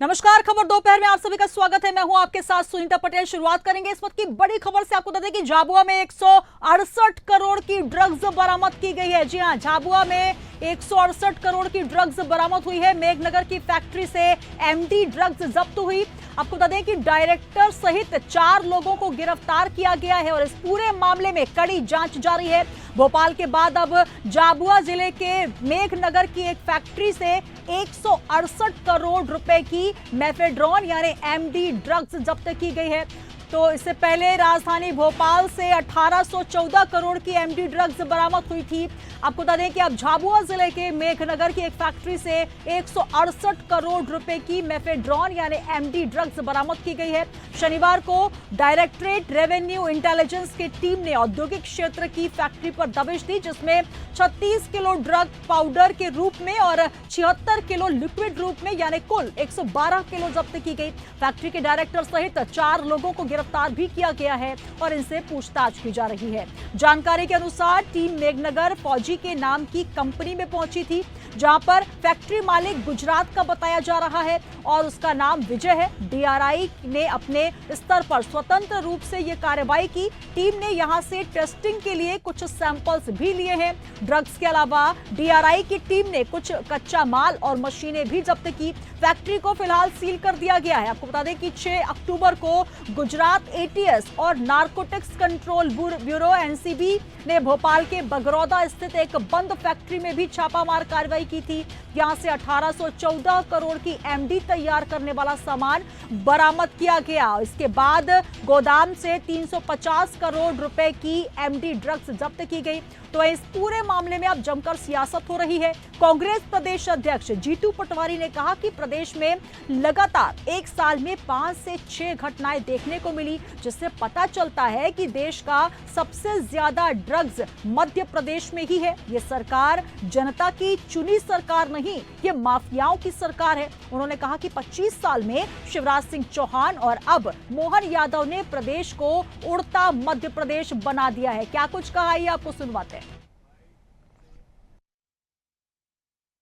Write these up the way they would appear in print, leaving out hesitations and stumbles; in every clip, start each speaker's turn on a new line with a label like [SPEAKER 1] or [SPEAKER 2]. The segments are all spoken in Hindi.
[SPEAKER 1] नमस्कार। खबर दोपहर में आप सभी का स्वागत है। मैं हूं आपके साथ सुनीता पटेल। शुरुआत करेंगे इस वक्त की बड़ी खबर से। आपको बता दें कि झाबुआ में 168 करोड़ की ड्रग्स बरामद की गई है। जी हां, झाबुआ में 168 करोड़ की ड्रग्स बरामद हुई है। मेघनगर की फैक्ट्री से एमडी ड्रग्स जब्त हुई। आपको बता दें कि डायरेक्टर सहित 4 लोगों को गिरफ्तार किया गया है और इस पूरे मामले में कड़ी जांच जारी है। भोपाल के बाद अब झाबुआ जिले के मेघनगर की एक फैक्ट्री से 168 करोड़ रुपए की मेफेड्रॉन यानी एमडी ड्रग्स जब्त की गई है। तो इससे पहले राजधानी भोपाल से 1814 करोड़ की एमडी ड्रग्स बरामद हुई थी। आपको बता दें कि अब झाबुआ जिले के मेघनगर की एक फैक्ट्री से 168 करोड़ रुपए की मेफेड्रॉन यानी एमडी ड्रग्स बरामद की गई है। शनिवार को डायरेक्टरेट रेवेन्यू इंटेलिजेंस की टीम ने औद्योगिक क्षेत्र की फैक्ट्री पर दबिश दी, जिसमें 36 किलो ड्रग पाउडर के रूप में और 76 किलो लिक्विड रूप में यानी कुल 112 किलो जब्त की गई। फैक्ट्री के डायरेक्टर सहित 4 लोगों को गिरफ्तार भी किया गया है और इनसे पूछताछ की जा रही है। जानकारी के अनुसार टीम मेघनगर फौजी के नाम की कंपनी में पहुंची थी, जहां पर फैक्ट्री मालिक गुजरात का बताया जा रहा है और उसका नाम विजय है। डीआरआई ने अपने स्तर पर स्वतंत्र रूप से यह कार्रवाई की। टीम ने यहां से टेस्टिंग के लिए कुछ सैंपल्स भी लिए हैं। ड्रग्स के अलावा डीआरआई की टीम ने कुछ कच्चा माल और मशीनें भी जब्त की। फैक्ट्री को फिलहाल सील कर दिया गया है। आपको बता दें कि 6 अक्टूबर को गुजरात एटीएस और नारकोटिक्स कंट्रोल ब्यूरो एनसीबी ने भोपाल के बगरौदा स्थित एक बंद फैक्ट्री में भी छापामार कार्रवाई की थी। यहां से 1814 करोड़ की एमडी तैयार करने वाला सामान बरामद किया गया। इसके बाद गोदाम से 350 करोड़ रुपए की एमडी ड्रग्स जब्त की गई। तो इस पूरे मामले में अब जमकर सियासत हो रही है। कांग्रेस प्रदेश अध्यक्ष जीतू पटवारी ने कहा कि प्रदेश में लगातार एक साल में 5 से 6 घटनाएं देखने को मिली, जिससे पता चलता है कि देश का सबसे ज्यादा ड्रग्स मध्य प्रदेश में ही है। ये सरकार जनता की चुनी सरकार नहीं, ये माफियाओं की सरकार है। उन्होंने कहा कि 25 साल में शिवराज सिंह चौहान और अब मोहन यादव ने प्रदेश को उड़ता मध्य प्रदेश बना दिया है। क्या कुछ कहा, ये आपको सुनवाते हैं।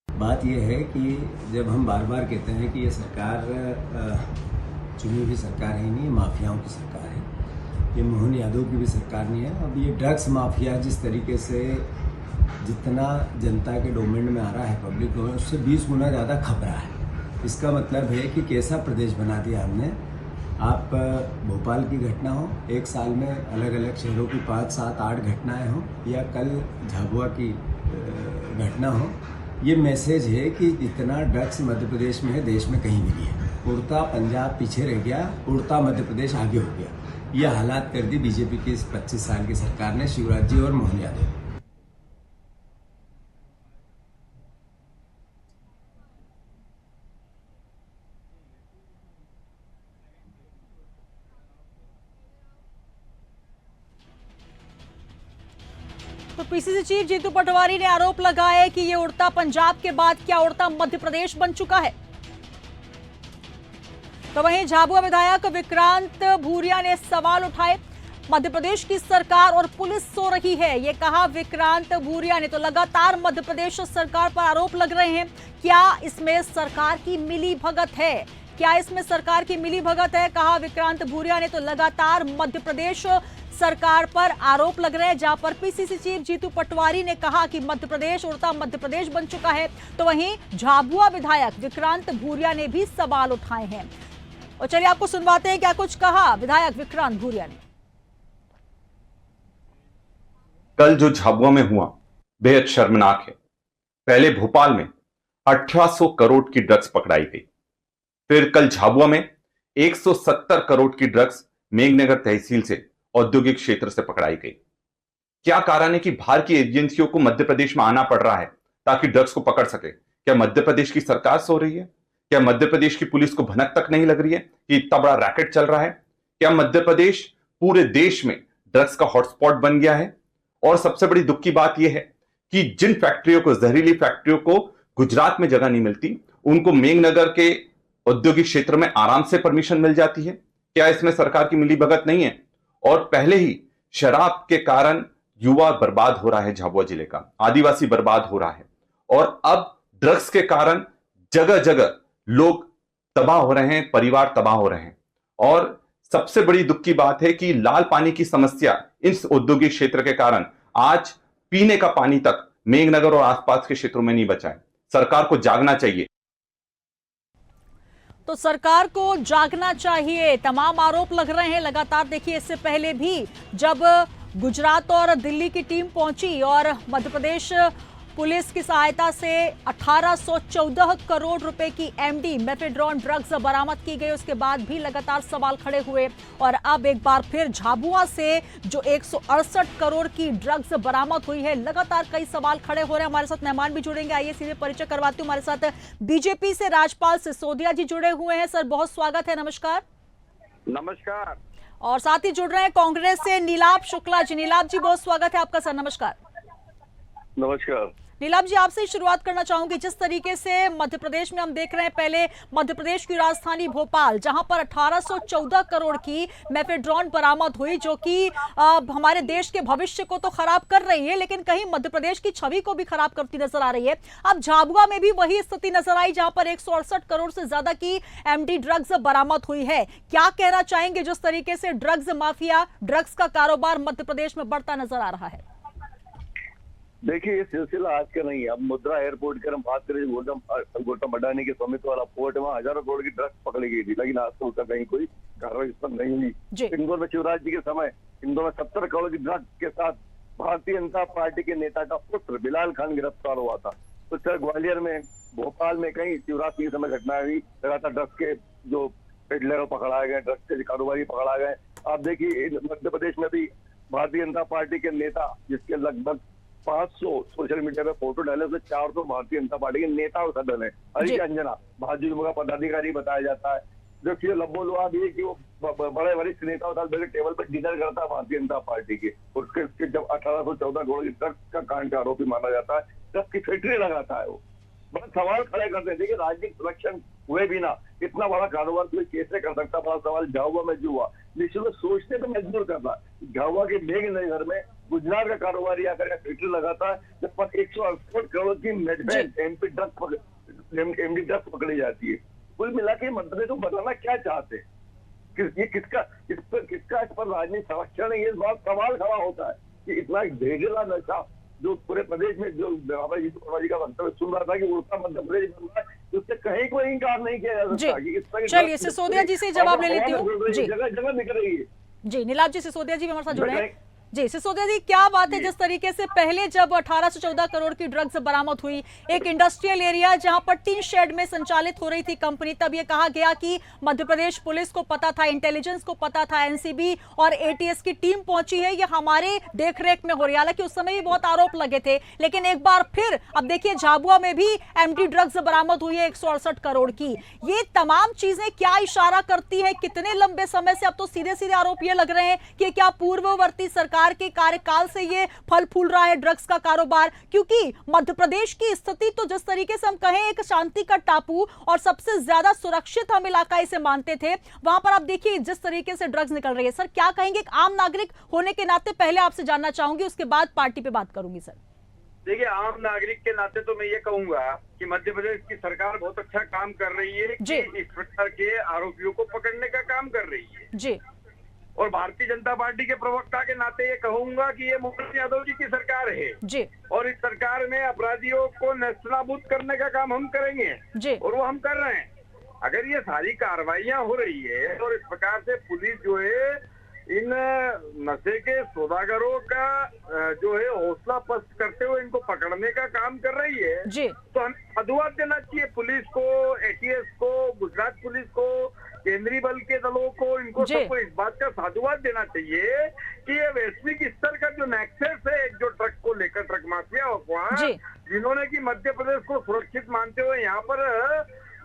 [SPEAKER 2] बात यह है कि जब हम बार बार कहते हैं कि ये सरकार चुनी हुई सरकार है नहीं, माफियाओं की सरकार है, ये मोहन यादव की भी सरकार नहीं है। अब ये ड्रग्स माफिया जिस तरीके से जितना जनता के डोमेन में आ रहा है, पब्लिक डोमेन, उससे 20 गुना ज़्यादा खप रहा है। इसका मतलब है कि कैसा प्रदेश बना दिया हमने। आप भोपाल की घटना हो, एक साल में अलग अलग शहरों की 5, 7, 8 घटनाएँ हों, या कल झाबुआ की घटना हो, ये मैसेज है कि इतना ड्रग्स मध्य प्रदेश में है, देश में कहीं भी नहीं है। उड़ता पंजाब पीछे रह गया, उड़ता मध्य प्रदेश आगे हो गया। ये हालात कर दी बीजेपी की इस 25 साल की सरकार ने, शिवराज जी और मोहन यादव।
[SPEAKER 1] तो पीसीसी चीफ जीतू पटवारी ने आरोप लगाया कि ये उड़ता पंजाब के बाद क्या उड़ता मध्य प्रदेश बन चुका है। तो वहीं झाबुआ विधायक विक्रांत भूरिया ने सवाल उठाए। मध्य प्रदेश की सरकार और पुलिस सो रही है, ये कहा विक्रांत भूरिया ने। तो लगातार मध्य प्रदेश सरकार पर आरोप लग रहे हैं। क्या इसमें सरकार की मिली भगत है? क्या इसमें सरकार की मिली भगत है, कहा विक्रांत भूरिया ने। तो लगातार मध्य प्रदेश सरकार पर आरोप लग रहे हैं, जहां पर पीसीसी चीफ जीतू पटवारी ने कहा कि मध्य प्रदेश उड़ता मध्य प्रदेश बन चुका है। तो वहीं झाबुआ विधायक विक्रांत भूरिया ने भी सवाल उठाए हैं। और चलिए आपको सुनवाते हैं क्या कुछ कहा विधायक विक्रांत भूरिया ने।
[SPEAKER 3] कल जो झाबुआ में हुआ बेहद शर्मनाक है। पहले भोपाल में 1800 करोड़ की ड्रग्स पकड़ाई गई, फिर कल झाबुआ में 170 करोड़ की ड्रग्स मेघनगर तहसील से औद्योगिक क्षेत्र से पकड़ाई गई। क्या कारण है कि बाहर की एजेंसियों को मध्य प्रदेश में आना पड़ रहा है ताकि ड्रग्स को पकड़ सके? क्या मध्य प्रदेश की सरकार सो रही है? क्या मध्य प्रदेश की पुलिस को भनक तक नहीं लग रही है कि इतना बड़ा रैकेट चल रहा है? क्या मध्य प्रदेश पूरे देश में ड्रग्स का हॉटस्पॉट बन गया है? और सबसे बड़ी दुख की बात यह है कि जिन फैक्ट्रियों को, जहरीली फैक्ट्रियों को गुजरात में जगह नहीं मिलती, उनको मेघनगर के औद्योगिक क्षेत्र में आराम से परमिशन मिल जाती है। क्या इसमें सरकार की मिलीभगत नहीं है? और पहले ही शराब के कारण युवा बर्बाद हो रहा है, झाबुआ जिले का आदिवासी बर्बाद हो रहा है, और अब ड्रग्स के कारण जगह जगह लोग तबाह हो रहे हैं, परिवार तबाह हो रहे हैं। और सबसे बड़ी दुख की बात है कि लाल पानी की समस्या इस औद्योगिक क्षेत्र के कारण आज पीने का पानी तक मेघनगर और आसपास के क्षेत्रों में नहीं बचा है। सरकार को जागना चाहिए।
[SPEAKER 1] तो सरकार को जागना चाहिए, तमाम आरोप लग रहे हैं लगातार। देखिए, इससे पहले भी जब गुजरात और दिल्ली की टीम पहुंची और मध्य प्रदेश पुलिस की सहायता से 1814 करोड़ रुपए की एमडी मेफेड्रॉन ड्रग्स बरामद की गई, उसके बाद भी लगातार सवाल खड़े हुए और अब एक बार फिर झाबुआ से जो 168 करोड़ की ड्रग्स बरामद हुई है, लगातार कई सवाल खड़े हो रहे हैं। हमारे साथ मेहमान भी जुड़ेंगे, आइए सीधे परिचय करवाती हूँ। हमारे साथ बीजेपी से राजपाल सिसोदिया जी जुड़े हुए हैं। सर, बहुत स्वागत है, नमस्कार।
[SPEAKER 4] नमस्कार।
[SPEAKER 1] और साथ ही जुड़ रहे हैं कांग्रेस से नीलाभ शुक्ला जी। नीलाभ जी, बहुत स्वागत है आपका। सर, नमस्कार।
[SPEAKER 4] नमस्कार।
[SPEAKER 1] नीलाभ जी, आपसे ही शुरुआत करना चाहूंगी। जिस तरीके से मध्य प्रदेश में हम देख रहे हैं, पहले मध्य प्रदेश की राजधानी भोपाल, जहां पर 1814 करोड़ की मेफेड्रॉन बरामद हुई, जो कि हमारे देश के भविष्य को तो खराब कर रही है, लेकिन कहीं मध्य प्रदेश की छवि को भी खराब करती नजर आ रही है। अब झाबुआ में भी वही स्थिति नजर आई, जहां पर 168 करोड़ से ज्यादा की एमडी ड्रग्स बरामद हुई है। क्या कहना चाहेंगे जिस तरीके से ड्रग्स माफिया, ड्रग्स का कारोबार मध्य प्रदेश में बढ़ता नजर आ रहा है?
[SPEAKER 4] देखिए, ये सिलसिला आज का नहीं है। अब मुद्रा एयरपोर्ट की हम बात करें, गौतम अडानी के स्वामित्व वाला पोर्ट, वहाँ हजारों करोड़ की ड्रग्स पकड़ी गई थी, लेकिन आज तो उसका कहीं कोई कार्रवाई इस पर नहीं हुई। इंदौर में शिवराज जी के समय इंदौर में 70 करोड़ की ड्रग्स के साथ भारतीय जनता पार्टी के नेता का पुत्र बिलाल खान गिरफ्तार हुआ था। तो चाहे ग्वालियर में, भोपाल में कहीं शिवराज सिंह के समय घटनाएं हुई, लगातार ड्रग्स के जो पेडलर पकड़ाए गए, ड्रग्स के कारोबारी पकड़ा गए। आप देखिए, मध्य प्रदेश में भी भारतीय जनता पार्टी के नेता, जिसके लगभग 500 सोशल मीडिया पे फोटो डाले, उसमें 400 भारतीय जनता पार्टी के नेता और सदन है। हरीश अंजना भाजपा का पदाधिकारी बताया जाता है। देखिए, लब्बोलुआ भी है कि वो बड़े वरिष्ठ नेताओं के साथ बैठे टेबल पर डिनर करता है भारतीय जनता पार्टी के। उसके जब 1814 करोड़ की ड्रग्स का कांड का आरोपी माना जाता है, ड्रग्स की फैक्ट्री लगाता है वो। बड़ा सवाल खड़े करते हैं। देखिए, राजनीतिक सिलेक्शन हुए बिना इतना बड़ा कारोबार कोई कैसे कर सकता? बड़ा सवाल झाबुआ में जो हुआ, निश्चित सोचने पर मजबूर करता है। झाबुआ के मेघनगर में गुजरात का कारोबारी आकर फैक्ट्री लगाता है, जब पर 168 करोड़ की एमडी ड्रग्स पकड़ी जाती है। कुल मिला के मध्य प्रदेश को बताना क्या चाहते हैं? ये किसका इस पर राजनीतिक संरक्षण है? ये बात सवाल खड़ा होता है कि इतना ढेगला नशा जो पूरे प्रदेश में, जो जी का वक्तव्य सुन रहा था कि उड़ता मध्य प्रदेश बन रहा है, उससे कहीं कोई इंकार नहीं किया जा सकता।
[SPEAKER 1] चलिए, सिसोदिया जी से जवाब ले लेती हूँ।
[SPEAKER 4] जगह जगह निकल रही है।
[SPEAKER 1] जी, नीलाभ जी, सिसोदिया जी भी हमारे साथ जुड़े हैं। जी, सिसोदिया जी, क्या बात है, जिस तरीके से पहले जब 1814 करोड़ की ड्रग्स बरामद हुई, एक इंडस्ट्रियल एरिया जहां पर टीन शेड में संचालित हो रही थी कंपनी, तब ये कहा गया कि मध्य प्रदेश पुलिस को पता था, इंटेलिजेंस को पता था, एनसीबी और एटीएस की टीम पहुंची है, ये हमारे देखरेख में हो रही है। हालांकि उस समय भी बहुत आरोप लगे थे, लेकिन एक बार फिर अब देखिए, झाबुआ में भी एमडी ड्रग्स बरामद हुई है 168 करोड़ की। ये तमाम चीजें क्या इशारा करती है? कितने लंबे समय से, अब तो सीधे सीधे आरोप ये लग रहे हैं कि क्या पूर्ववर्ती सरकार के कार्यकाल से ये फल फूल रहा है ड्रग्स का कारोबार? क्योंकि मध्य प्रदेश की स्थिति तो जिस तरीके से हम कहें एक शांति का टापू और सबसे ज्यादा सुरक्षित हम इलाका इसे मानते थे, वहां पर आप देखिए जिस तरीके से ड्रग्स निकल रही है। सर, क्या कहेंगे? एक आम नागरिक होने के नाते पहले आपसे जानना चाहूंगी, उसके बाद पार्टी पे बात करूंगी। सर
[SPEAKER 5] देखिए, आम नागरिक के नाते तो मैं ये कहूंगा कि मध्य प्रदेश की सरकार बहुत अच्छा काम कर रही है कि इस प्रकार के आरोपियों को पकड़ने का काम कर रही है
[SPEAKER 1] जी।
[SPEAKER 5] और भारतीय जनता पार्टी के प्रवक्ता के नाते ये कहूंगा कि ये मुकेश यादव जी की सरकार है
[SPEAKER 1] जी, और
[SPEAKER 5] इस सरकार में अपराधियों को नेस्तनाबूद करने का काम हम करेंगे
[SPEAKER 1] जी,
[SPEAKER 5] और वो हम कर रहे हैं। अगर ये सारी कार्रवाइयां हो रही है और इस प्रकार से पुलिस जो है इन नशे के सौदागरों का जो है हौसला पस्त करते हुए इनको पकड़ने का काम कर रही है
[SPEAKER 1] जी,
[SPEAKER 5] तो हमें साधुवाद देना चाहिए पुलिस को, एटीएस को, गुजरात पुलिस को, केंद्रीय बल के दलों को, इनको सबको इस बात का साधुवाद देना चाहिए कि ये वैश्विक स्तर का जो नेक्सस है जो ट्रक को लेकर, ट्रक माफिया अफवाह, जिन्होंने की मध्य प्रदेश को सुरक्षित मानते हुए यहाँ पर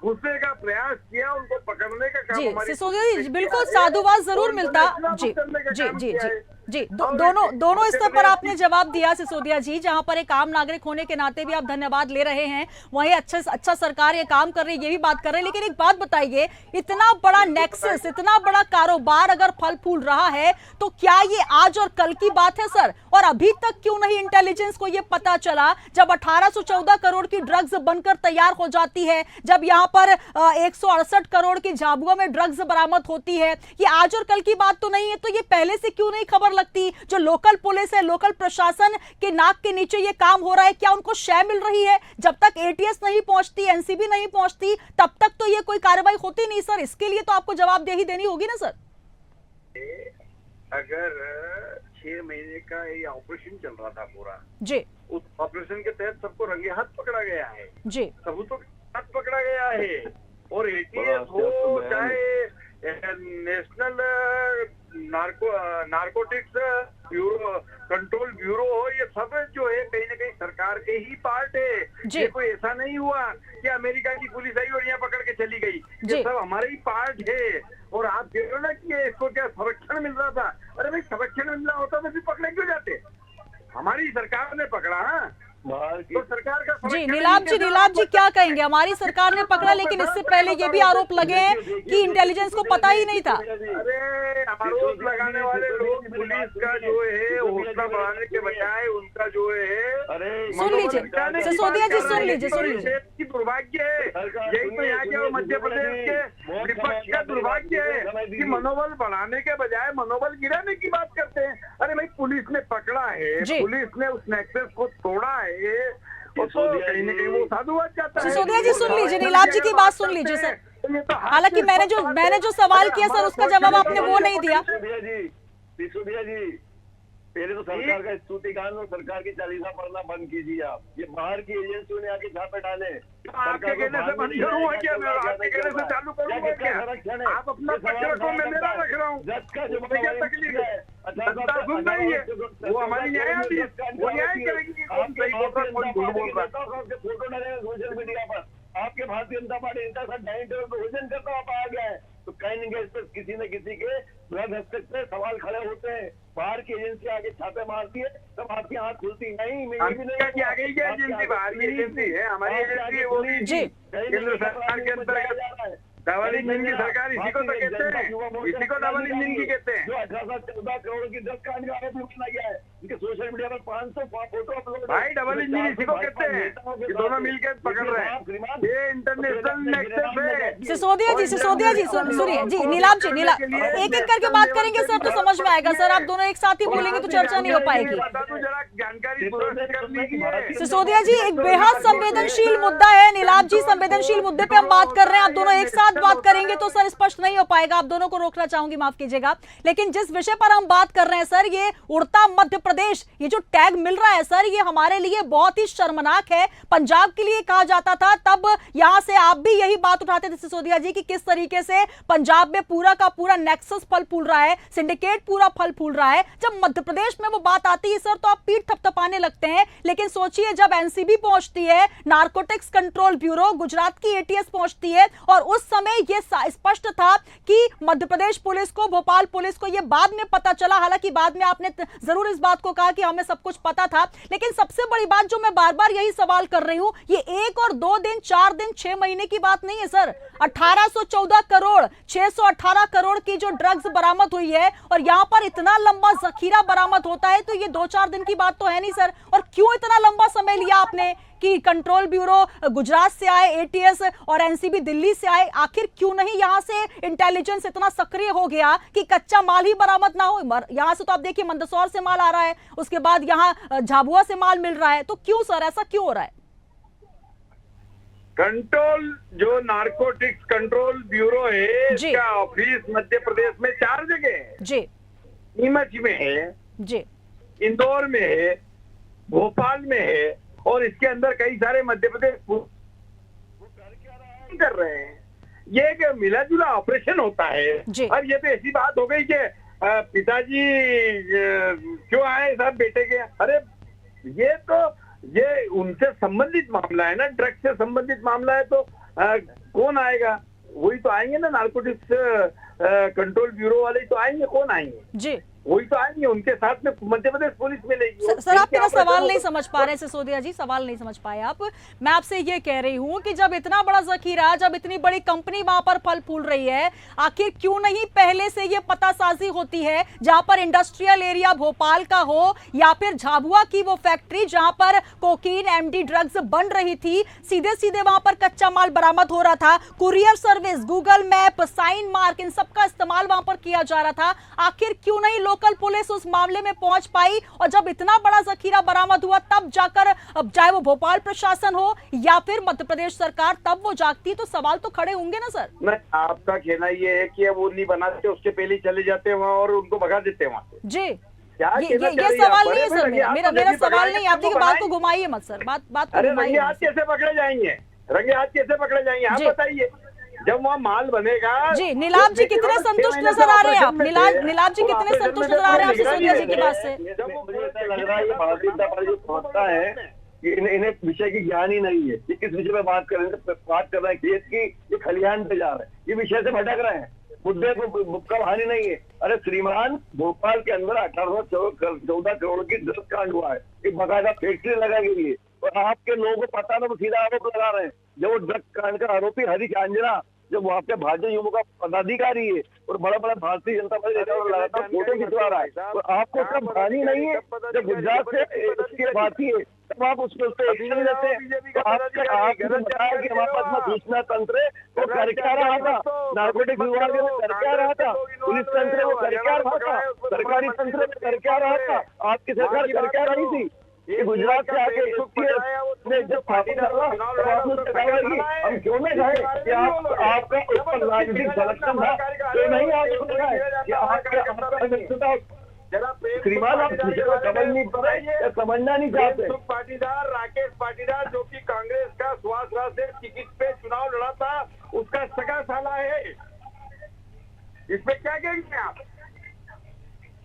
[SPEAKER 5] घुसने का प्रयास किया, उनको पकड़ने का काम हमारी
[SPEAKER 1] सिसोदिया जी, बिल्कुल साधुवाद जरूर मिलता। जी जी जी जी जी दोनों स्तर पर आपने जवाब दिया सिसोदिया जी, जहां पर एक आम नागरिक होने के नाते भी आप धन्यवाद ले रहे हैं, वहीं अच्छा सरकार ये काम कर रही है, ये भी बात कर रहे हैं। लेकिन एक बात बताइए, इतना बड़ा नेक्सस, इतना बड़ा कारोबार अगर फल फूल रहा है तो क्या ये आज और कल की बात है सर? और अभी तक क्यों नहीं इंटेलिजेंस को ये पता चला, जब 1814 करोड़ की ड्रग्स बनकर तैयार हो जाती है, जब यहाँ पर 168 करोड़ की झाबुआ में ड्रग्स बरामद होती है, ये आज और कल की बात तो नहीं है, तो ये पहले से क्यों नहीं खबर लगती? जो लोकल पुलिस है, लोकल प्रशासन के नाक के नीचे ये काम हो रहा है, क्या उनको शय मिल रही है? जब तक एटीएस नहीं पहुंचती, एनसीबी नहीं पहुंचती, तब तक तो ये कोई कार्रवाई होती नहीं सर। इसके लिए तो आपको जवाबदेही देनी होगी ना सर।
[SPEAKER 5] अगर 6 महीने का ये ऑपरेशन चल रहा था पूरा
[SPEAKER 1] जी,
[SPEAKER 5] उस ऑपरेशन के तहत सबको रंगे हाथ पकड़ा गया है
[SPEAKER 1] जी,
[SPEAKER 5] सबूतों के हाथ पकड़ा गया है। और एटीएस हो चाहे national narcotics bureau control bureau हो, ये सब जो है कहीं ना कहीं सरकार के ही पार्ट है। ये कोई ऐसा नहीं हुआ कि अमेरिका की पुलिस आई और यहाँ पकड़ के चली गई, ये सब हमारे ही पार्ट है। और आप कह रहे हो ना कि इसको क्या संरक्षण मिल रहा था, अरे भाई संरक्षण मिल रहा होता तो फिर पकड़े क्यों जाते? हमारी सरकार ने पकड़ा, तो सरकार का
[SPEAKER 1] जी। नीलाभ जी क्या कहेंगे? हमारी सरकार ने पकड़ा, लेकिन इससे पहले ये भी आरोप लगे हैं कि इंटेलिजेंस को पता ही नहीं था।
[SPEAKER 5] अरे आरोप लगाने वाले लोग पुलिस का जो है हौसला बढ़ाने के बजाय उनका जो है
[SPEAKER 1] सुन लीजिए सिसोदिया जी, सुन लीजिए
[SPEAKER 5] की दुर्भाग्य है। यही तो यहाँ के मध्य प्रदेश के विपक्ष का दुर्भाग्य है कि मनोबल बढ़ाने के बजाय मनोबल गिराने की बात करते हैं। अरे भाई पुलिस ने पकड़ा है, पुलिस ने उस नेक्सस को तोड़ा है, और तो कहीं न कहीं वो साधुवाद जाता है।
[SPEAKER 1] सिसोदिया जी सुन लीजिए, नीलाभ जी की बात सुन लीजिए सर। हालांकि मैंने जो सवाल किया सर, उसका जवाब आपने वो नहीं दिया।
[SPEAKER 4] सिसोदिया जी पहले तो सरकार का स्तुतिगान और सरकार की चालीसा पढ़ना बंद कीजिए आप। ये बाहर की एजेंसियों ने आके छापे डाले,
[SPEAKER 5] आपके कहने से बंद करूंगा क्या? मैं आपके कहने से चालू करूंगा क्या? आप अपना पक्ष रखो, मैं मेरा रख रहा हूँ। क्या तकलीफ है? जनता सुन रही है, वो हमारी न्यायाधीश, वो न्याय करेगी कि कौन सही बोल रहा है, कौन झूठ बोल रहा है।
[SPEAKER 4] फोटो डाले सोशल मीडिया पर, आपके भारतीय जनता पार्टी इनका साथ डाइनिंग टेबल पर भोजन करता हुआ पाया गया है, तो कहीं न कहीं इस पर किसी न किसी के गलत हस्तक्षेप से सवाल खड़े होते हैं। बाहर की एजेंसी आगे छापे मारती है तब आपकी आंख खुलती नहीं। मैं ये भी नहीं
[SPEAKER 5] आ गई क्या एजेंसी? बाहर की एजेंसी है, हमारी एजेंसी वो भी केंद्र सरकार के अंतर्गत डबल इंजन की सरकार इसी को तो कहते हैं, इसी को डबल इंजन की कहते हैं।
[SPEAKER 4] जो 1814 करोड़ की ड्रग्स कांड का आरोप लगाया गया है, इनके सोशल मीडिया पर 500 फोटो अपलोड।
[SPEAKER 5] भाई डबल इंजन इसी को कहते हैं, ये दोनों मिलकर पकड़ रहे हैं, ये इंटरनेशनल नेक्सस है।
[SPEAKER 1] सिसोदिया जी सुनिए जी। नीलाभ एक एक करके बात करेंगे सर तो समझ में आएगा सर। आप दोनों एक साथ ही बोलेंगे तो चर्चा नहीं हो पाएगी।
[SPEAKER 5] जानकारी
[SPEAKER 1] सिसोदिया जी एक बेहद संवेदनशील मुद्दा है। नीलाभ जी संवेदनशील मुद्दे पे हम बात कर रहे हैं, आप दोनों एक साथ बात करेंगे तो सर स्पष्ट नहीं हो पाएगा। आप दोनों को रोकना चाहूंगी, माफ कीजिएगा। लेकिन जिस विषय पर हम बात कर रहे हैं सर, ये उड़ता मध्य प्रदेश, ये जो टैग मिल रहा है सर, ये हमारे लिए बहुत ही शर्मनाक है। पंजाब के लिए कहा जाता था, तब यहां से आप भी यही बात उठाते थे सिसोदिया जी कि किस तरीके से पंजाब में पूरा का पूरा नेक्सस फल फूल रहा है, सिंडिकेट पूरा फल फूल रहा है। जब मध्य प्रदेश में वो बात आती है सर तो आप पीठ थपथपाने लगते हैं। लेकिन सोचिए जब एनसीबी पहुंचती है, नारकोटिक्स कंट्रोल ब्यूरो, गुजरात की एटीएस पहुंचती है, और उस समय ये स्पष्ट था कि मध्य प्रदेश पुलिस को, भोपाल पुलिस को ये बाद में पता चला। हालांकि बाद में आपने जरूर इस बात को कहा कि हमें सब कुछ पता था, लेकिन सबसे बड़ी बात जो मैं बार बार यही सवाल कर रही हूं, ये 1 और 2 दिन, 4 दिन, 6 महीने की बात नहीं है सर। 1814 करोड़, 618 करोड़ की जो ड्रग्स बरामद हुई है, और यहां पर इतना लंबा जखीरा बरामद होता है, तो ये 2-4 दिन की बात तो है नहीं सर। और क्यों इतना लंबा समय लिया आपने कि कंट्रोल ब्यूरो गुजरात से आए, एटीएस और एनसीबी दिल्ली से आए? आखिर क्यों नहीं यहां से इंटेलिजेंस इतना सक्रिय हो गया कि कच्चा माल ही बरामद ना हो? यहां से तो आप देखिए मंदसौर से माल आ रहा है, उसके बाद यहां झाबुआ से माल मिल रहा है, तो क्यों सर ऐसा क्यों हो रहा है?
[SPEAKER 5] कंट्रोल जो नारकोटिक्स कंट्रोल ब्यूरो है, इसका ऑफिस मध्य प्रदेश में 4 जगह है
[SPEAKER 1] जी।
[SPEAKER 5] नीमच में है
[SPEAKER 1] जी,
[SPEAKER 5] इंदौर में है, भोपाल में है, और इसके अंदर कई सारे मध्य प्रदेश कर रहे हैं। ये एक मिला जुला ऑपरेशन होता है। अब ये तो ऐसी बात हो गई कि पिताजी क्यों आए साहब बेटे के, अरे ये उनसे संबंधित मामला है ना, ड्रग्स से संबंधित मामला है, तो कौन आएगा? वही तो आएंगे ना, नारकोटिक्स कंट्रोल ब्यूरो वाले तो आएंगे, कौन आएंगे
[SPEAKER 1] जी।
[SPEAKER 5] वही तो आएंगे, उनके साथ में मध्य प्रदेश पुलिस मिलेगी।
[SPEAKER 1] सर आप मेरा सवाल नहीं समझ पा रहे सिसोदिया जी, सवाल नहीं समझ पाए आप। मैं आपसे ये कह रही हूँ कि जब इतना बड़ा जखीरा, जब इतनी बड़ी कंपनी वहां पर फल फूल रही है, आखिर क्यों नहीं पहले से ये पतासाजी होती है जहां पर इंडस्ट्रियल एरिया भोपाल का हो या फिर झाबुआ की वो फैक्ट्री जहां पर कोकीन एमडी ड्रग्स बन रही थी, सीधे सीधे वहां पर कच्चा माल बरामद हो रहा था, courier service, Google map, sign mark, इन सबका इस्तेमाल वहां पर किया जा रहा था। आखिर क्यों नहीं लोकल पुलिस उस मामले में पहुंच पाई? और जब इतना बड़ा जखीरा बरामद हुआ तब जाकर, अब चाहे वो भोपाल प्रशासन हो या फिर मध्य प्रदेश सरकार, तब वो जागती, तो सवाल तो खड़े होंगे ना सर।
[SPEAKER 5] नहीं, आपका कहना ये है कि वो नहीं बनाते, उसके पहले ही चले जाते हैं वहाँ और उनको भगा देते हैं वहाँ से।
[SPEAKER 1] जी,
[SPEAKER 5] क्या
[SPEAKER 1] ये सवाल नहीं है सर, मेरा सवाल नहीं। आप देखिए बात को घुमाइए मत सर, बात को
[SPEAKER 5] रंगे
[SPEAKER 1] घुमाइए।
[SPEAKER 5] हाथ कैसे पकड़े जाएंगे, रंगे हाथ कैसे पकड़े जाएंगे आप बताइए। जब वहाँ माल बनेगा।
[SPEAKER 1] जी, नीलाभ जी कितने संतुष्ट नजर आ रहे हैं आप? नीलाभ जी कितने संतुष्ट नजर आ रहे हैं आप सिसोदिया जी की बात से?
[SPEAKER 4] मुझे ऐसा लग रहा है ये भारतीय जनता पार्टी जो सोचता है कि इन्हें विषय की ज्ञान ही नहीं है, ये किस विषय में बात कर रहे हैं खेत की, ये खलिहान पे जा रहे हैं, ये विषय से भटक रहे हैं, मुद्दे को का हानि नहीं है। अरे श्रीमान, भोपाल के अंदर 1814 करोड़ की ड्रग्स कांड हुआ है, एक बाकायदा फैक्ट्री लगाई गई है, और आपके लोगों को पता ना, वो सीधा आरोप लगा रहे हैं। जब वो ड्रग्स कांड का आरोपी हरीश आंजना, जब वहाँ पे भारतीय युवा का पदाधिकारी है और बड़ा बड़ा भारतीय जनता पार्टी लगातार फोटो खिंचवा रहा है, और आपको सब हानि नहीं है। जब गुजरात से इसकी बात ही है तब आप उसको एक्शन लेते हैं। तो आपने बताया कि हमारे पास में सूचना तंत्र है, वो कर क्या रहा था, नार्कोटिक विभाग में कर क्या रहा था, पुलिस तंत्र में कर क्या रहा था, सरकारी तंत्र में कर क्या रहा था, आपकी सरकार कर क्या रही थी। ये गुजरात से आके जब पार्टी डाला तो आपने सरकार की, हम क्यों नहीं कहे कि आपका उस पर राजनीतिक संरक्षण था, तो नहीं आपको लगा है कि आपका श्रीमान आप समझ नहीं पा रहे या समझना नहीं चाहते।
[SPEAKER 5] पाटीदार, राकेश पाटीदार, जो कि कांग्रेस का सुभाष राज से टिकट पे चुनाव लड़ा था, उसका सगा साला है। इसमें क्या कहेंगे आप?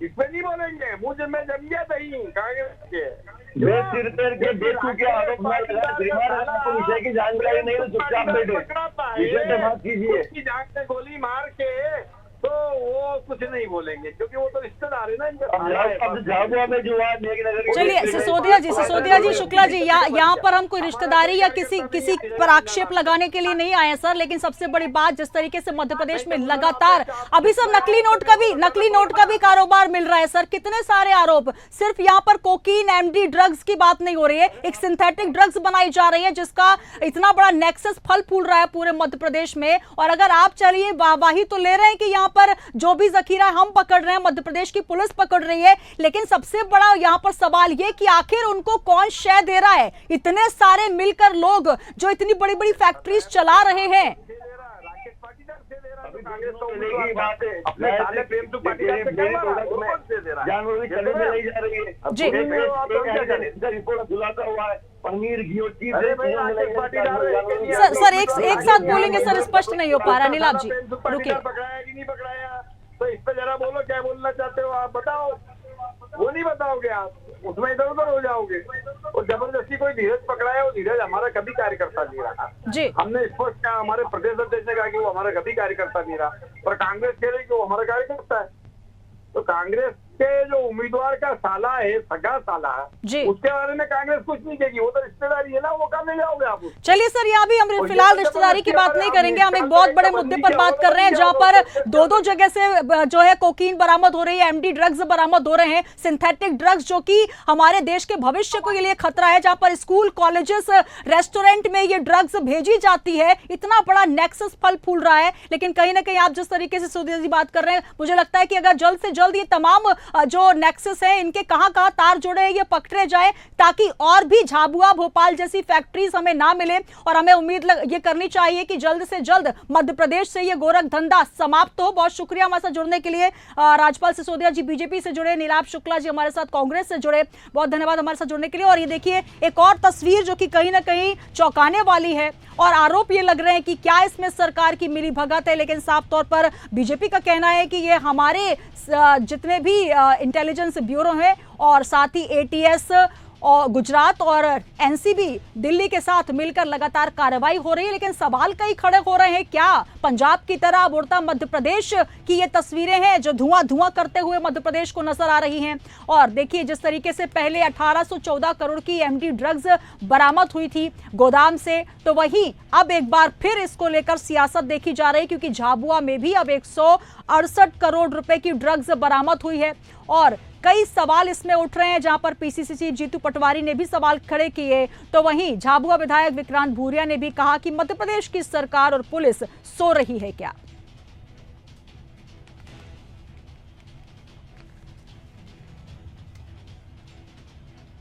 [SPEAKER 5] इसमें नहीं बोलेंगे, मुझे में जम गया नहीं कांग्रेस के
[SPEAKER 4] आरोप विषय की जानकारी नहीं, तो चुपचाप बैठे, विषय पे बात कीजिए।
[SPEAKER 5] जांच में गोली मार के तो वो कुछ नहीं बोलेंगे, क्योंकि वो तो रिश्तेदार है ना।
[SPEAKER 4] झाबुआ में जो
[SPEAKER 1] चलिए सिसोदिया जी, शुक्ला जी, यहाँ पर हम कोई रिश्तेदारी या किसी पर आक्षेप लगाने के लिए नहीं आए सर, लेकिन सबसे बड़ी बात, जिस तरीके से मध्य प्रदेश में लगातार अभी सर नकली नोट का भी कारोबार मिल रहा है सर, कितने सारे आरोप। सिर्फ यहाँ पर कोकीन एमडी ड्रग्स की बात नहीं हो रही है, एक सिंथेटिक ड्रग्स बनाई जा रही है जिसका इतना बड़ा नेक्सस फल फूल रहा है पूरे मध्य प्रदेश में। और अगर आप चलिए वाहवाही तो ले रहे हैं कि यहाँ पर जो भी जखीरा हम पकड़ रहे हैं, मध्य प्रदेश की पुलिस पकड़ रही है, लेकिन सबसे बड़ा यहाँ पर सवाल ये कि आखिर उनको कौन शय दे रहा है? इतने सारे मिलकर लोग जो इतनी बड़ी बड़ी फैक्ट्रीज चला रहे हैं।
[SPEAKER 4] पनीर घी
[SPEAKER 1] सर एक साथ बोलेंगे सर, स्पष्ट नहीं हो पा रहा। नीलाभ जी रुकिए।
[SPEAKER 5] पकड़ाया कि नहीं पकड़ाया, तो इस पे जरा बोलो, क्या बोलना चाहते हो आप, बताओ। वो नहीं बताओगे आप, उसमें इधर उधर हो जाओगे। और जबरदस्ती कोई धीरज पकड़ाया, वो धीरज हमारा कभी कार्यकर्ता नहीं रहा
[SPEAKER 1] जी। हमने
[SPEAKER 5] स्पष्ट कहा, हमारे प्रदेश अध्यक्ष ने कहा कि वो हमारा कभी कार्यकर्ता नहीं रहा, पर कांग्रेस कह रही कि वो हमारा कार्यकर्ता है। तो कांग्रेस के जो उम्मीदवार का साला है, सगा साला है, उसके बारे में कांग्रेस कुछ नहीं कहेगी, वो तो रिश्तेदारी है ना, वो कब ले जाओगे आप?
[SPEAKER 1] चलिए सर, यहाँ भी हम फिलहाल रिश्तेदारी की बात नहीं करेंगे, हम एक बहुत बड़े मुद्दे पर बात कर रहे हैं जहाँ पर दो जगह से जो है कोकीन बरामद हो रही है, एमडी ड्रग्स बरामद हो रहे हैं, सिंथेटिक ड्रग्स जो कि हमारे देश के भविष्य के लिए खतरा है, जहाँ पर स्कूल, कॉलेजेस, रेस्टोरेंट में ये ड्रग्स भेजी जाती है। इतना बड़ा नेक्सस फल फूल रहा है, लेकिन कहीं ना कहीं आप जिस तरीके से सिसोदिया जी बात कर रहे हैं, मुझे लगता है कि अगर जल्द से जल्द ये तमाम जो नेक्सस है, इनके कहां तार जुड़े हैं, ये पकड़े जाए, ताकि और भी झाबुआ, भोपाल जैसी फैक्ट्रीज हमें ना मिले। और हमें उम्मीद ये करनी चाहिए कि जल्द से जल्द मध्य प्रदेश से ये गोरख धंधा समाप्त हो। बहुत शुक्रिया हमारे साथ जुड़ने के लिए। राजपाल सिसोदिया जी बीजेपी से जुड़े, नीलाभ शुक्ला जी हमारे साथ कांग्रेस से जुड़े, बहुत धन्यवाद हमारे साथ जुड़ने के लिए। और ये देखिए एक और तस्वीर जो कि कहीं ना कहीं चौंकाने वाली है, और आरोप ये लग रहे हैं कि क्या इसमें सरकार की मिली भगत है, लेकिन साफ तौर पर बीजेपी का कहना है कि ये हमारे जितने भी इंटेलिजेंस ब्यूरो हैं और साथ ही एटीएस और गुजरात और एनसीबी दिल्ली के साथ मिलकर लगातार कार्रवाई हो रही है, लेकिन सवाल कई खड़े हो रहे हैं। क्या पंजाब की तरह अब उड़ता मध्य प्रदेश की ये तस्वीरें हैं जो धुआं धुआं करते हुए मध्य प्रदेश को नजर आ रही हैं? और देखिए, जिस तरीके से पहले 1814 करोड़ की एमडी ड्रग्स बरामद हुई थी गोदाम से, तो वहीं अब एक बार फिर इसको लेकर सियासत देखी जा रही है, क्योंकि झाबुआ में भी अब 168 करोड़ रुपए की ड्रग्स बरामद हुई है और कई सवाल इसमें उठ रहे हैं। जहां पर पीसीसी चीफ जीतू पटवारी ने भी सवाल खड़े किए, तो वहीं झाबुआ विधायक विक्रांत भूरिया ने भी कहा कि मध्य प्रदेश की सरकार और पुलिस सो रही है क्या?